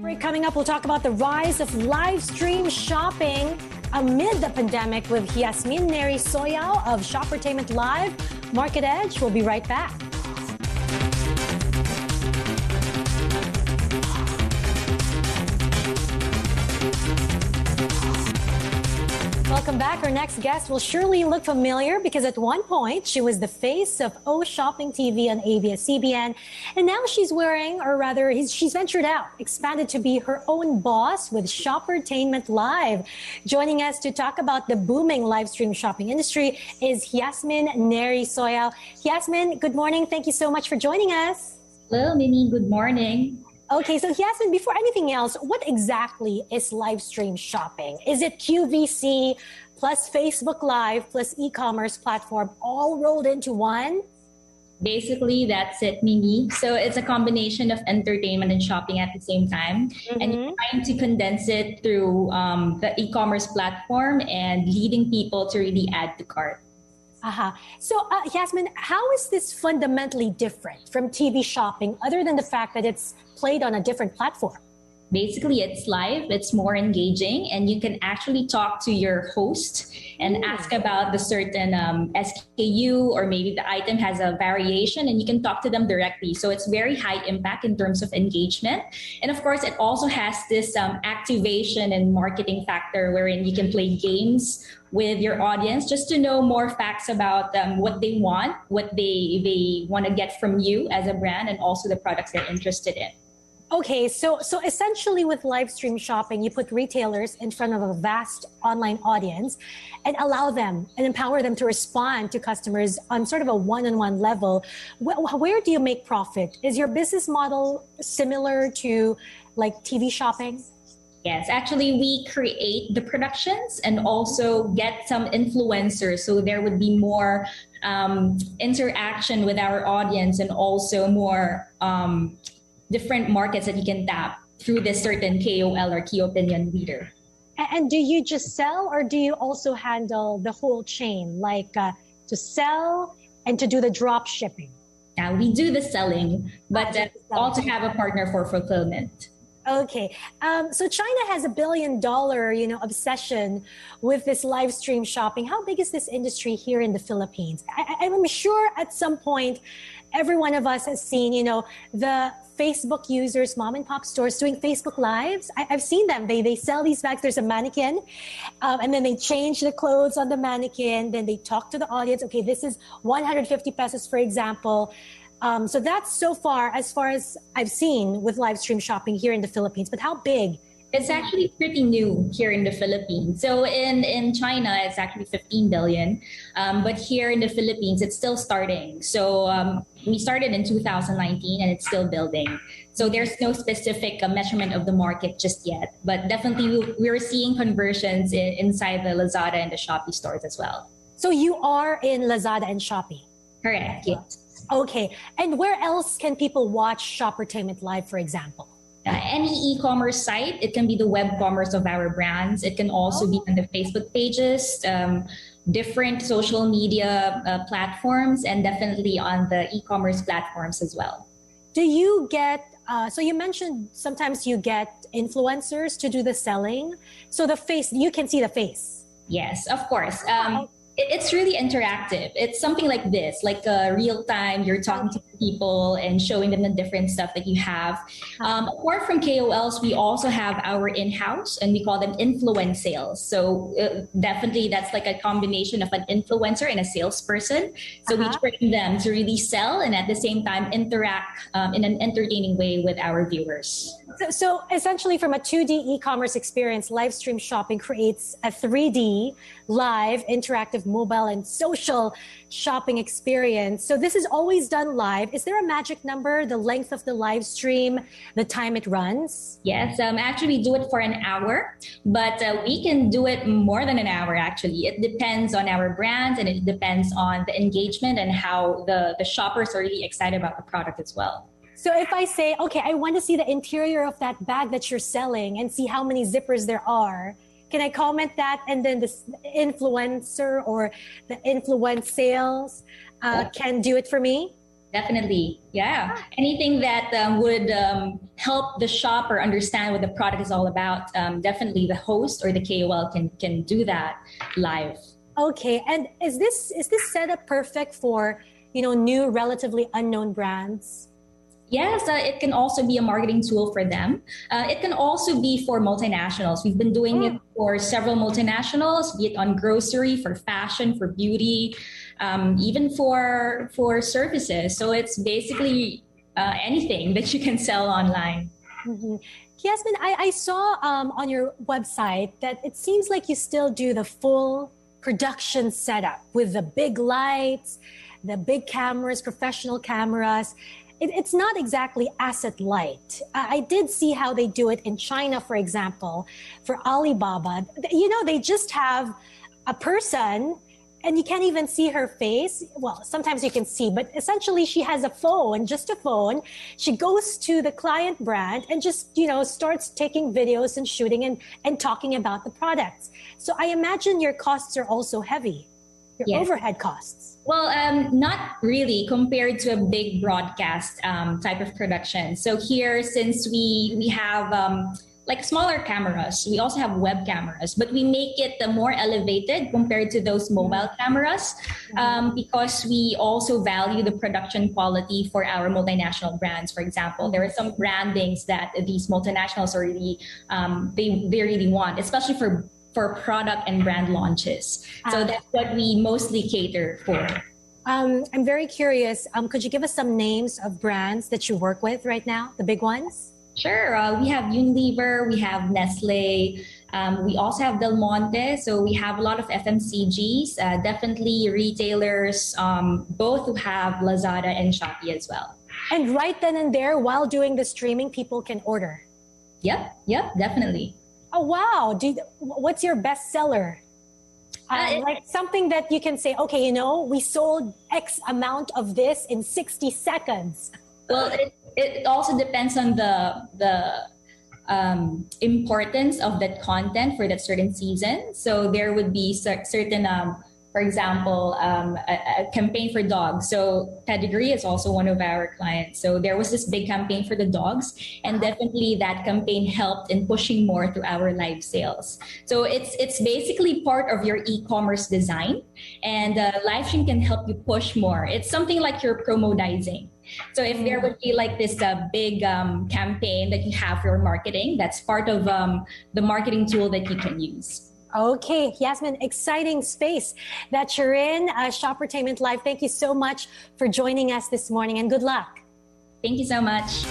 Break coming up, we'll talk about the rise of live stream shopping amid the pandemic with Yasmin Neri Soyao of Shoppertainment Live. Market Edge, we'll be right back. Welcome back. Our next guest will surely look familiar because at one point she was the face of O Shopping TV on ABSCBN, and now she's wearing, or rather, she's ventured out, expanded to be her own boss with Shoppertainment Live. Joining us to talk about the booming live stream shopping industry is Yasmin Neri Soyao. Yasmin, good morning. Thank you so much for joining us. Hello, Mimi. Good morning. Okay, so Yasmin, before anything else, what exactly is live stream shopping? Is it QVC plus Facebook Live plus e-commerce platform all rolled into one? Basically, that's it, Mimi. So it's a combination of entertainment and shopping at the same time. And you're trying to condense it through the e-commerce platform and leading people to really add to cart. So, Yasmin, how is this fundamentally different from TV shopping other than the fact that it's played on a different platform? Basically, it's live, it's more engaging, and you can actually talk to your host and ask about the certain SKU, or maybe the item has a variation, and you can talk to them directly. So it's very high impact in terms of engagement. And of course, it also has this activation and marketing factor wherein you can play games with your audience just to know more facts about what they want, what they want to get from you as a brand, and also the products they're interested in. Okay, so essentially with live stream shopping, you put retailers in front of a vast online audience and allow them and empower them to respond to customers on sort of a one-on-one level. Where do you make profit? Is your business model similar to like TV shopping? Yes, actually, we create the productions and also get some influencers. So there would be more interaction with our audience and also more different markets that you can tap through this certain KOL or key opinion leader. And do you just sell, or do you also handle the whole chain, like to sell and to do the drop shipping? Yeah, we do the selling, but also have a partner for fulfillment. Okay, so China has $1 billion, obsession with this live stream shopping. How big is this industry here in the Philippines? I'm sure at some point, every one of us has seen, the Facebook users, mom and pop stores doing Facebook Lives. I've seen them. They sell these bags. There's a mannequin, and then they change the clothes on the mannequin. Then they talk to the audience. Okay, this is 150 pesos, for example. So that's so far as I've seen with live stream shopping here in the Philippines. But how big? It's actually pretty new here in the Philippines. So in China, it's actually 15 billion. But here in the Philippines, it's still starting. So we started in 2019 and it's still building. So there's no specific measurement of the market just yet. But definitely we're seeing conversions inside the Lazada and the Shopee stores as well. So you are in Lazada and Shopee? Correct, yes. Okay. And where else can people watch Shoppertainment Live, for example? Any e-commerce site. It can be the web commerce of our brands. It can also be on the Facebook pages, different social media platforms, and definitely on the e-commerce platforms as well. Do you get, so you mentioned sometimes you get influencers to do the selling. So the face, you can see the face. Of course. It's really interactive. It's something like this, like real time, you're talking to people and showing them the different stuff that you have. Apart from KOLs, we also have our in-house, and we call them influence sales. So definitely that's like a combination of an influencer and a salesperson. So we train them to really sell and at the same time interact in an entertaining way with our viewers. So essentially from a 2D e-commerce experience, live stream shopping creates a 3D live interactive mobile and social shopping experience. So this is always done live. Is there a magic number, the length of the live stream, the time it runs? Yes, actually we do it for an hour, but we can do it more than an hour actually. It depends on our brands and it depends on the engagement and how the shoppers are really excited about the product as well. So if I say, okay, I want to see the interior of that bag that you're selling and see how many zippers there are, can I comment that? And then the influencer or the influence sales can do it for me? Definitely. Yeah. Anything that would help the shopper understand what the product is all about, definitely the host or the KOL can do that live. Okay, and is this setup perfect for, new, relatively unknown brands? Yes, it can also be a marketing tool for them. It can also be for multinationals. We've been doing it for several multinationals, be it on grocery, for fashion, for beauty, even for services. So it's basically anything that you can sell online. Mm-hmm. Yasmin, I saw on your website that it seems like you still do the full production setup with the big lights, the big cameras, professional cameras. It's not exactly asset light. I did see how they do it in China, for example, for Alibaba. They just have a person and you can't even see her face. Well, sometimes you can see, but essentially she has a phone, just a phone. She goes to the client brand and just, starts taking videos and shooting and talking about the products. So I imagine your costs are also heavy, your overhead costs. Well, not really compared to a big broadcast type of production. So here, since we have like smaller cameras, we also have web cameras, but we make it more elevated compared to those mobile cameras because we also value the production quality for our multinational brands. For example, there are some brandings that these multinationals are really, they really want, especially for product and brand launches. So that's what we mostly cater for. I'm very curious. Could you give us some names of brands that you work with right now, the big ones? Sure. We have Unilever, we have Nestle, we also have Del Monte. So we have a lot of FMCGs, definitely retailers, both who have Lazada and Shopee as well. And right then and there, while doing the streaming, people can order? Yep, definitely. Oh, wow. What's your best seller? Like something that you can say, okay, we sold X amount of this in 60 seconds. Well, it also depends on the importance of that content for that certain season. So there would be certain, for example, a campaign for dogs. So Pedigree is also one of our clients. So there was this big campaign for the dogs, and definitely that campaign helped in pushing more through our live sales. So it's basically part of your e-commerce design, and Livestream can help you push more. It's something like your promodizing. So if there would be like this big campaign that you have for your marketing, that's part of the marketing tool that you can use. Okay, Yasmin, exciting space that you're in. Shoppertainment Live, thank you so much for joining us this morning and good luck. Thank you so much.